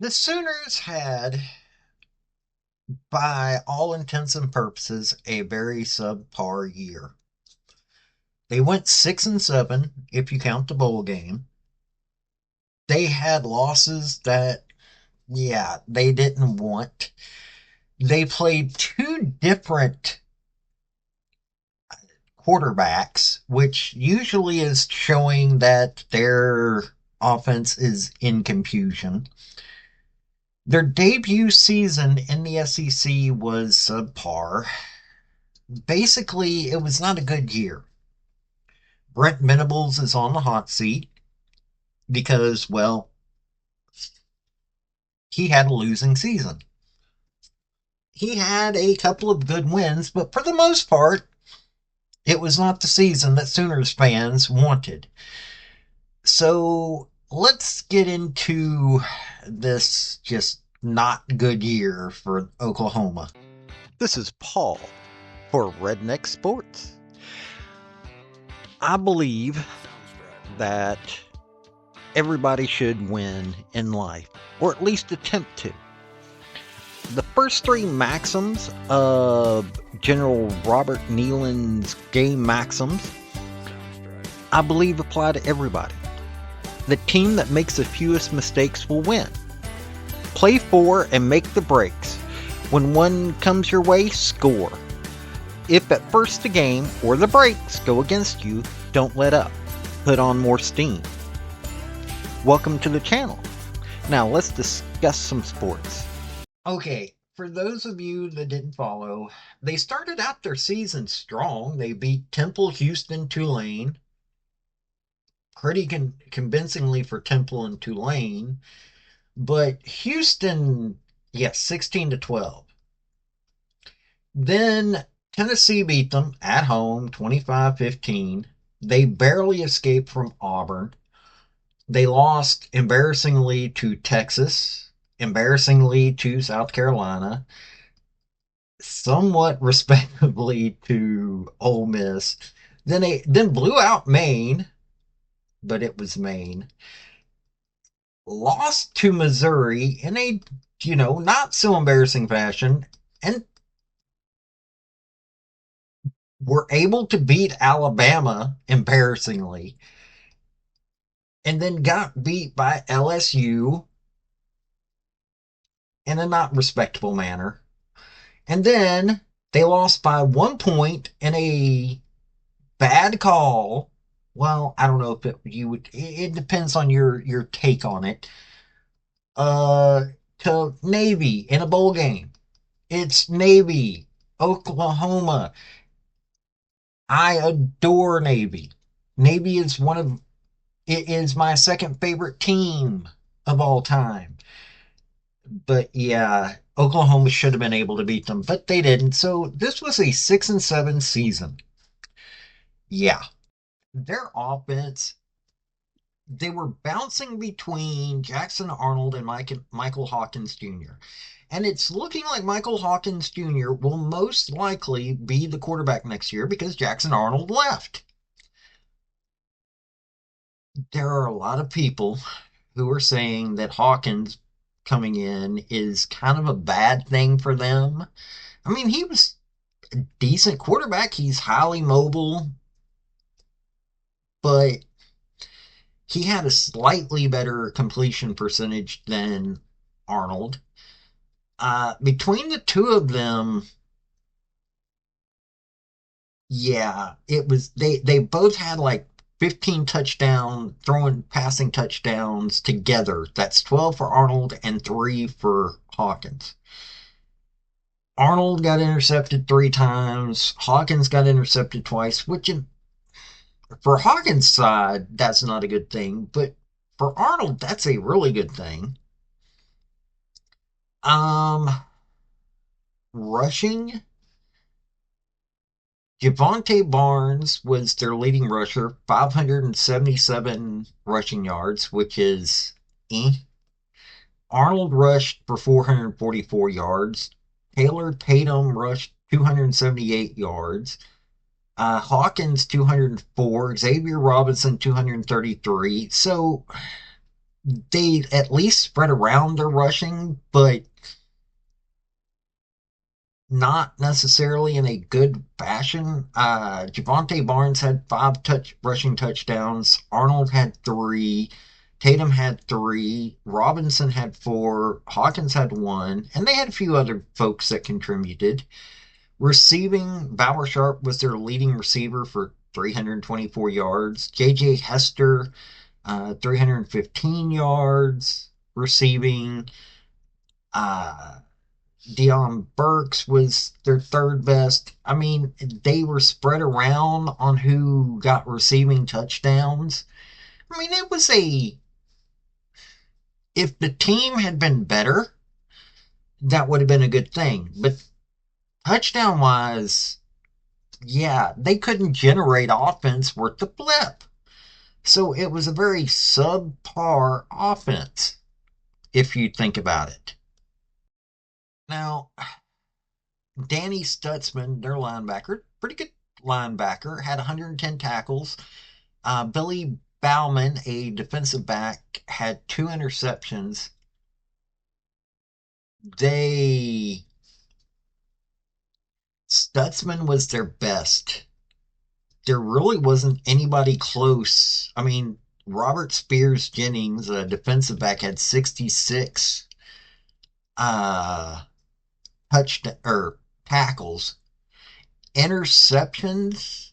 The Sooners had, by all intents and purposes, a very subpar year. They went 6-7 if you count the bowl game. They had losses that, yeah, they didn't want. They played two different quarterbacks, which usually is showing that their offense is in confusion. Their debut season in the SEC was subpar. Basically, it was not a good year. Brent Venables is on the hot seat because, well, he had a losing season. He had a couple of good wins, but for the most part, it was not the season that Sooners fans wanted. So let's get into this just not good year for Oklahoma. This is Paul for Redneck Sports. I believe that everybody should win in life, or at least attempt to. The first three maxims of General Robert Neyland's game maxims, I believe apply to everybody. The team that makes the fewest mistakes will win. Play for and make the breaks. When one comes your way, score. If at first the game or the breaks go against you, don't let up. Put on more steam. Welcome to the channel. Now let's discuss some sports. Okay, for those of you that didn't follow, they started out their season strong. They beat Temple, Houston, Tulane. Pretty convincingly for Temple and Tulane. But Houston, yes, 16-12. Then Tennessee beat them at home 25-15. They barely escaped from Auburn. They lost embarrassingly to Texas, embarrassingly to South Carolina, somewhat respectably to Ole Miss. Then blew out Maine, but it was Maine. Lost to Missouri in a, not so embarrassing fashion, and were able to beat Alabama embarrassingly, and then got beat by LSU in a not respectable manner. And then they lost by 1 point in a bad call. Well, I don't know if you would. It depends on your take on it. Uh, to Navy in a bowl game. It's Navy, Oklahoma. I adore Navy. Navy is one of it is my second favorite team of all time. But yeah, Oklahoma should have been able to beat them, but they didn't. So this was a 6-7 season. Yeah, their offense, they were bouncing between Jackson Arnold and Michael Hawkins Jr. And it's looking like Michael Hawkins Jr. will most likely be the quarterback next year because Jackson Arnold left. There are a lot of people who are saying that Hawkins coming in is kind of a bad thing for them. I mean, he was a decent quarterback. He's highly mobile, but he had a slightly better completion percentage than Arnold. Between the two of them, yeah, it was they both had like 15 passing touchdowns together. That's 12 for Arnold and 3 for Hawkins. Arnold got intercepted 3 times. Hawkins got intercepted twice, which for Hawkins' side, that's not a good thing. But for Arnold, that's a really good thing. Um, Rushing, Javonte Barnes was their leading rusher, 577 rushing yards, which is eh. Arnold rushed for 444 yards. Taylor Tatum rushed 278 yards. Hawkins 204, Xavier Robinson 233. So they at least spread around their rushing, but not necessarily in a good fashion. Javante Barnes had five rushing touchdowns. Arnold had three. Tatum had three. Robinson had four. Hawkins had one. And they had a few other folks that contributed. Receiving, Bauer Sharp was their leading receiver for 324 yards. J.J. Hester, 315 yards receiving. Uh, Dion Burks was their third best. I mean, they were spread around on who got receiving touchdowns. I mean, it was a. If the team had been better, that would have been a good thing. But touchdown wise, yeah, they couldn't generate offense worth the flip. So it was a very subpar offense, if you think about it. Now, Danny Stutzman, their linebacker, pretty good linebacker, had 110 tackles. Billy Bauman, a defensive back, had two interceptions. They Stutzman was their best. There really wasn't anybody close. I mean, Robert Spears Jennings, a defensive back, had 66 uh touch or tackles. Interceptions,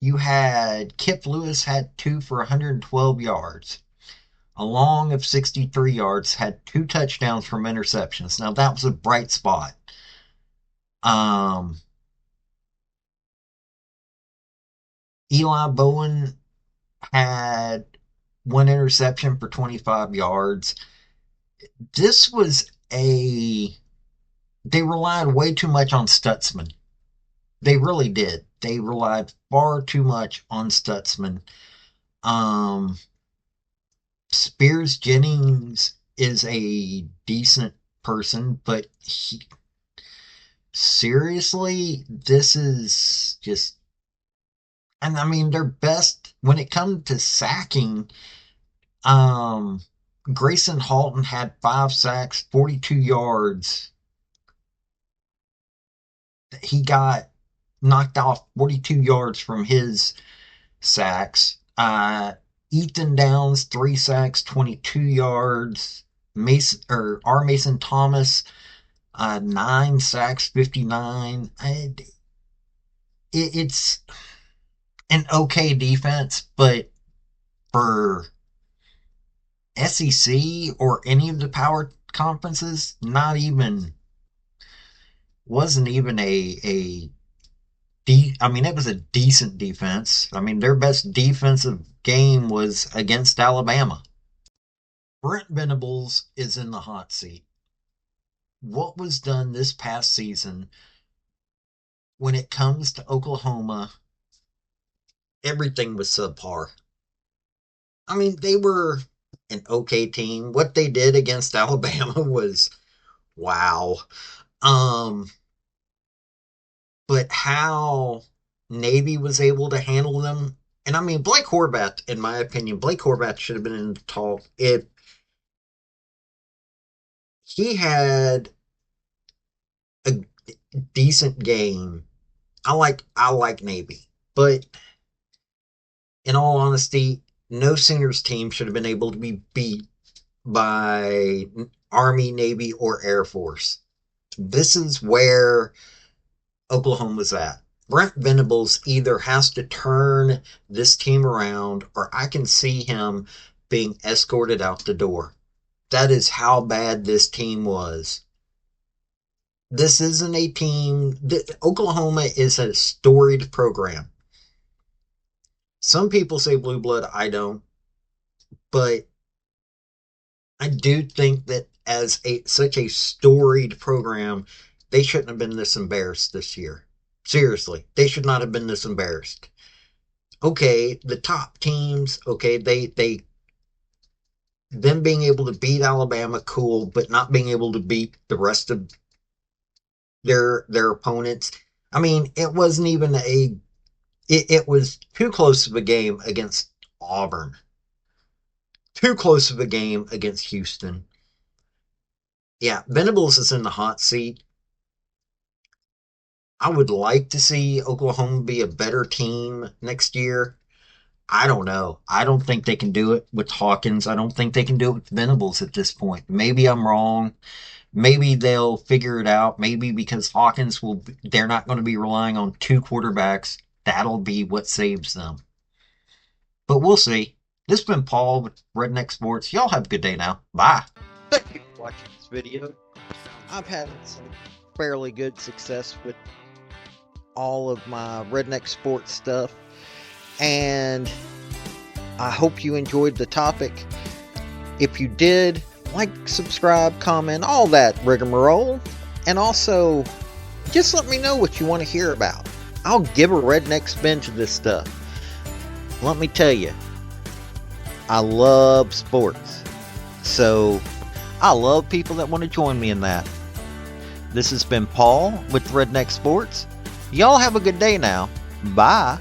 you had Kip Lewis had two for 112 yards. A long of 63 yards, had two touchdowns from interceptions. Now that was a bright spot. Um, Eli Bowen had one interception for 25 yards. This was a they relied way too much on Stutzman. They really did. They relied far too much on Stutzman. Um, Spears Jennings is a decent person, but seriously, this is just. And I mean, their best when it comes to sacking. Um, Grayson Halton had 5 sacks, 42 yards. He got knocked off 42 yards from his sacks. Ethan Downs, 3 sacks, 22 yards. Mason or R. Mason Thomas, 9 sacks, 59. It's an okay defense, but for SEC or any of the power conferences, not even wasn't even I mean, it was a decent defense. I mean, their best defensive game was against Alabama. Brent Venables is in the hot seat. What was done this past season when it comes to Oklahoma, everything was subpar. I mean, they were an okay team. What they did against Alabama was wow. Um, but how Navy was able to handle them. And I mean, Blake Horvath, in my opinion, Blake Horvath should have been in the talk. If he had a decent game, I like Navy, but in all honesty, no Sooners team should have been able to be beat by Army, Navy, or Air Force. This is where Oklahoma's at. Brent Venables either has to turn this team around or I can see him being escorted out the door. That is how bad this team was. This isn't a team. Oklahoma is a storied program. Some people say blue blood, I don't, but I do think that as such a storied program, they shouldn't have been this embarrassed this year. Seriously, they should not have been this embarrassed. Okay, the top teams, okay, they them being able to beat Alabama, cool, but not being able to beat the rest of their opponents. I mean, it wasn't even it was too close of a game against Auburn. Too close of a game against Houston. Yeah, Venables is in the hot seat. I would like to see Oklahoma be a better team next year. I don't know. I don't think they can do it with Hawkins. I don't think they can do it with Venables at this point. Maybe I'm wrong. Maybe they'll figure it out. Maybe because Hawkins will, they're not going to be relying on two quarterbacks. That'll be what saves them. But we'll see. This has been Paul with Redneck Sports. Y'all have a good day now. Bye. Thank you for watching this video. I've had some fairly good success with all of my redneck sports stuff, and I hope you enjoyed the topic. If you did, like, subscribe, comment, all that rigmarole, and also just let me know what you want to hear about. I'll give a redneck spin to this stuff. Let me tell you, I love sports, so I love people that want to join me in that. This has been Paul with Redneck Sports. Y'all have a good day now. Bye.